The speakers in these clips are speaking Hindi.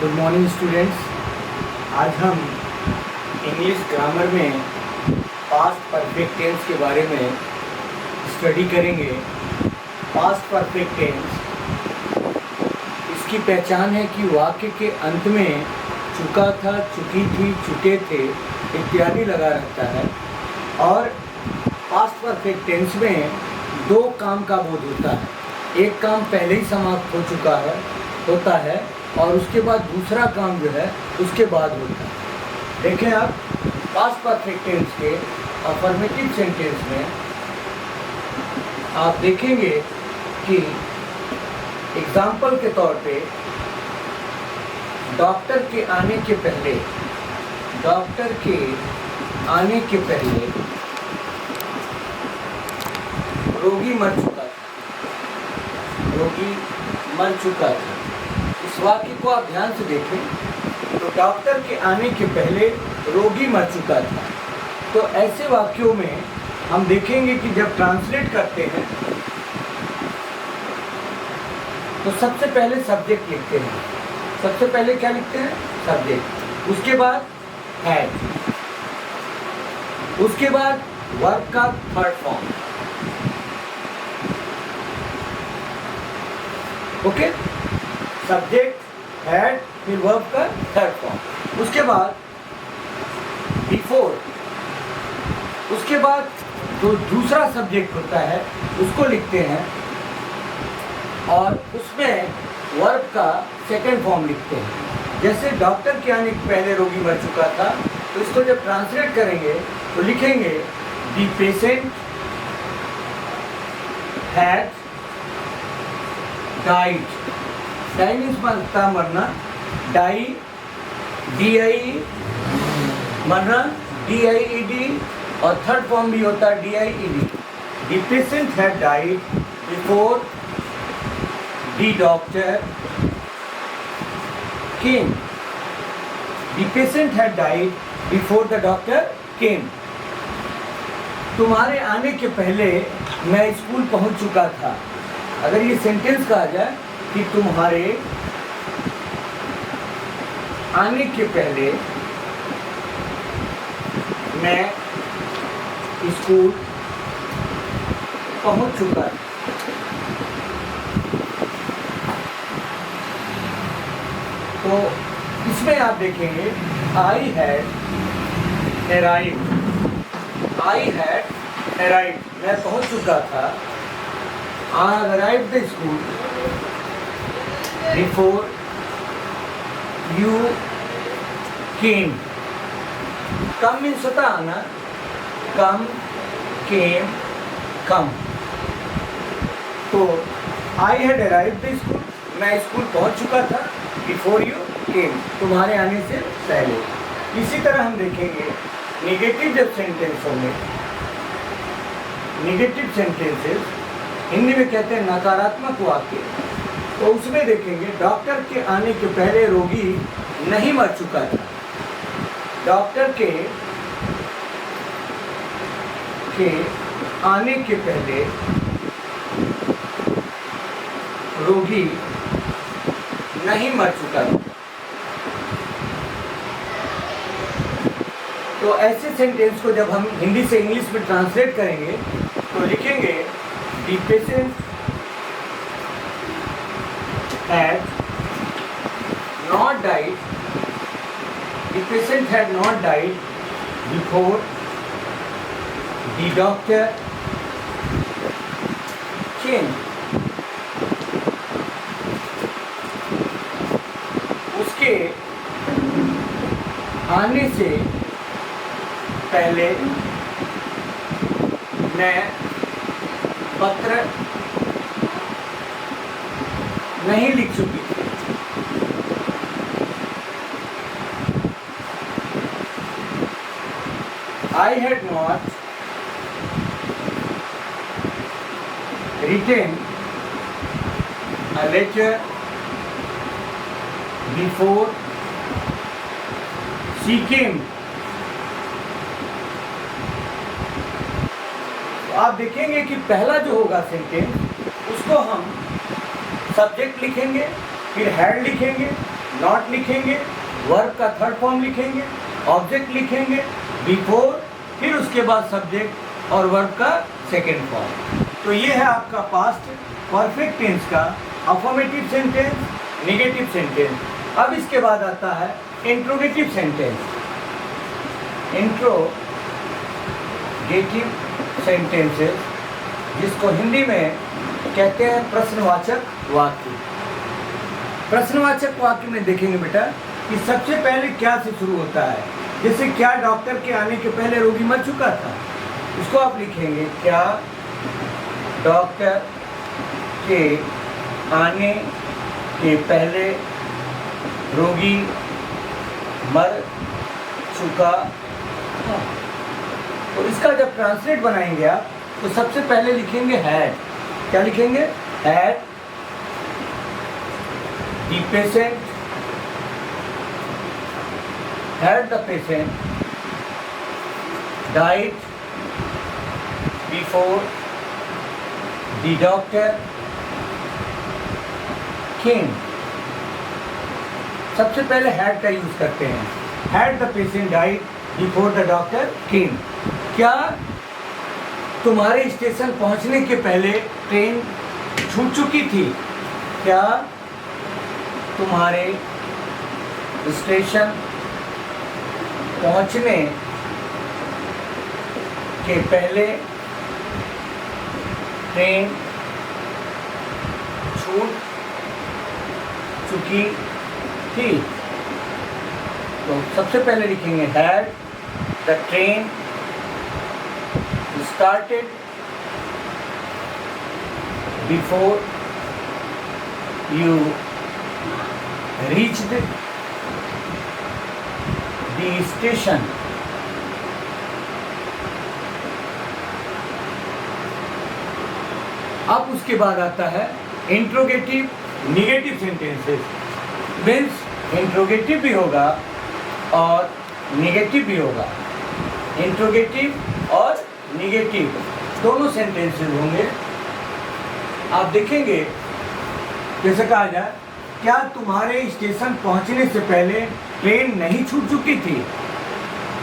Good morning students. आज हम इंग्लिश ग्रामर में पास्ट परफेक्ट टेंस के बारे में स्टडी करेंगे। पास्ट परफेक्ट टेंस, इसकी पहचान है कि वाक्य के अंत में चुका था, चुकी थी, चुके थे इत्यादि लगा रहता है। और पास्ट परफेक्ट टेंस में दो काम का बोध होता है। एक काम पहले ही समाप्त हो चुका होता है और उसके बाद दूसरा काम जो है उसके बाद होता है। देखें आप, पास्ट परफेक्ट टेंस के अफर्मेटिव सेंटेंस में आप देखेंगे कि एग्जाम्पल के तौर पे डॉक्टर के आने के पहले रोगी मर चुका था। इस वाक्य को आप ध्यान से देखें तो डॉक्टर के आने के पहले रोगी मर चुका था। तो ऐसे वाक्यों में हम देखेंगे कि जब ट्रांसलेट करते हैं तो सबसे पहले सब्जेक्ट लिखते हैं। सबसे पहले क्या लिखते हैं? सब्जेक्ट। उसके बाद हैड, उसके बाद वर्ब का third form. Okay, subject, had, फिर वर्ब का थर्ड फॉर्म। उसके बाद बिफोर, उसके बाद जो दूसरा सब्जेक्ट होता है उसको लिखते हैं और उसमें वर्ब का सेकंड फॉर्म लिखते हैं। जैसे डॉक्टर के आने के पहले रोगी मर चुका था, तो इसको जब ट्रांसलेट करेंगे तो लिखेंगे the patient had died. Die means मरना, डाई DIE, मरना DIED, और थर्ड फॉर्म भी होता है DIED। The patient had died before the doctor came. The patient had died before the doctor came. तुम्हारे आने के पहले मैं स्कूल पहुंच चुका था। अगर ये सेंटेंस कहा जाए कि तुम्हारे आने के पहले मैं स्कूल पहुंच चुका था, तो इसमें आप देखेंगे आई हैड अराइव्ड, मैं पहुंच चुका था। I arrived the school before you came. Come means होता आना, come, came, come. तो I had arrived the school, मैं स्कूल पहुंच चुका था। Before you came, तुम्हारे आने से पहले। इसी तरह हम देखेंगे नेगेटिव जब सेंटेंस होंगे, नेगेटिव सेंटेंसेस हिंदी में कहते हैं नकारात्मक वाक्य, तो उसमें देखेंगे डॉक्टर के आने के पहले रोगी नहीं मर चुका था। डॉक्टर के आने के पहले रोगी नहीं मर चुका था। तो ऐसे सेंटेंस को जब हम हिंदी से इंग्लिश में ट्रांसलेट करेंगे तो लिखेंगे The patient had not died. The patient had not died before the doctor came. उसके आने से पहले मैं पत्र नहीं लिख चुकी थी। I had not written a letter before she came. तो आप देखेंगे कि पहला जो होगा सेंटेंस उसको हम सब्जेक्ट लिखेंगे, फिर हैड लिखेंगे, नॉट लिखेंगे, वर्ब का थर्ड फॉर्म लिखेंगे, ऑब्जेक्ट लिखेंगे, बिफोर, फिर उसके बाद सब्जेक्ट और वर्ब का सेकेंड फॉर्म। तो ये है आपका पास्ट परफेक्ट टेंस का अफर्मेटिव सेंटेंस, नेगेटिव सेंटेंस। अब इसके बाद आता है इंट्रोगेटिव सेंटेंस। इंट्रोगेटिव सेंटेंसेस, जिसको हिंदी में कहते हैं प्रश्नवाचक वाक्य। प्रश्नवाचक वाक्य में देखेंगे बेटा कि सबसे पहले क्या से शुरू होता है। जैसे क्या डॉक्टर के आने के पहले रोगी मर चुका था, इसको आप लिखेंगे क्या डॉक्टर के आने के पहले रोगी मर चुका था। तो इसका जब ट्रांसलेट बनाएंगे आप तो सबसे पहले लिखेंगे हैड। क्या लिखेंगे? Had the patient, had the patient died before the doctor केम। सबसे पहले हैड का यूज करते हैं। Had the patient died before the doctor केम। क्या तुम्हारे स्टेशन पहुंचने के पहले ट्रेन छूट चुकी थी? क्या तुम्हारे स्टेशन पहुंचने के पहले ट्रेन छूट चुकी थी? तो सबसे पहले लिखेंगे had the train started before you reached the station. अब उसके बाद आता है interrogative negative sentences. Means interrogative भी होगा और निगेटिव भी होगा। इंट्रोगेटिव और निगेटिव दोनों सेंटेंसेस होंगे। आप देखेंगे जैसे कहा जाए क्या तुम्हारे स्टेशन पहुंचने से पहले ट्रेन नहीं छूट चुकी थी?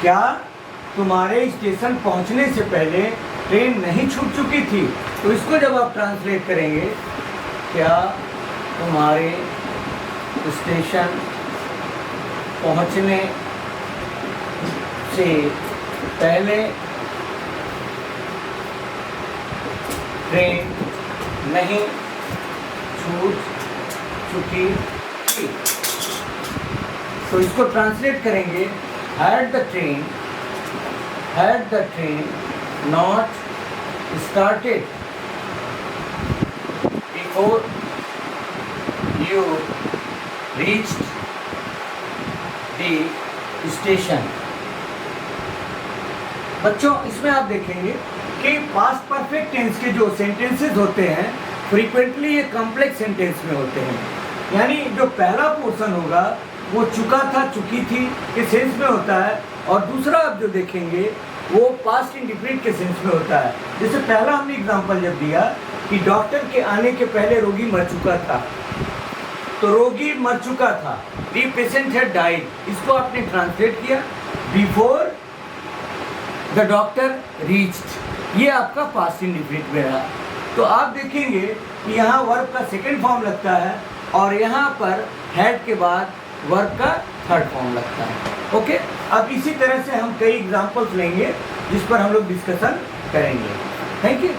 क्या तुम्हारे स्टेशन पहुंचने से पहले ट्रेन नहीं छूट चुकी थी? तो इसको जब आप ट्रांसलेट करेंगे क्या तुम्हारे स्टेशन पहुंचने से पहले ट्रेन नहीं छूट चुकी थी? तो इसको ट्रांसलेट करेंगे had the train not started before you reached the station. बच्चों इसमें आप देखेंगे कि पास्ट परफेक्ट टेंस के जो सेंटेंसेस होते हैं फ्रीक्वेंटली ये कॉम्प्लेक्स सेंटेंस में होते हैं। यानी जो पहला पोर्शन होगा वो चुका था चुकी थी के सेंस में होता है, और दूसरा आप जो देखेंगे वो पास्ट इंडिफिनिट के सेंस में होता है। जैसे पहला हमने एग्जांपल जब दिया कि डॉक्टर के आने के पहले रोगी मर चुका था, तो रोगी मर चुका था, द पेशेंट हैड डाइड। इसको आपने ट्रांसलेट किया बिफोर द डॉक्टर रीच्ड। ये आपका पास्ट इंडिफिनिट में रहा। तो आप देखेंगे कि यहाँ वर्ब का सेकेंड फॉर्म लगता है और यहाँ पर हैड के बाद वर्ब का थर्ड फॉर्म लगता है। ओके, अब इसी तरह से हम कई एग्जांपल्स लेंगे जिस पर हम लोग डिस्कशन करेंगे। Thank you.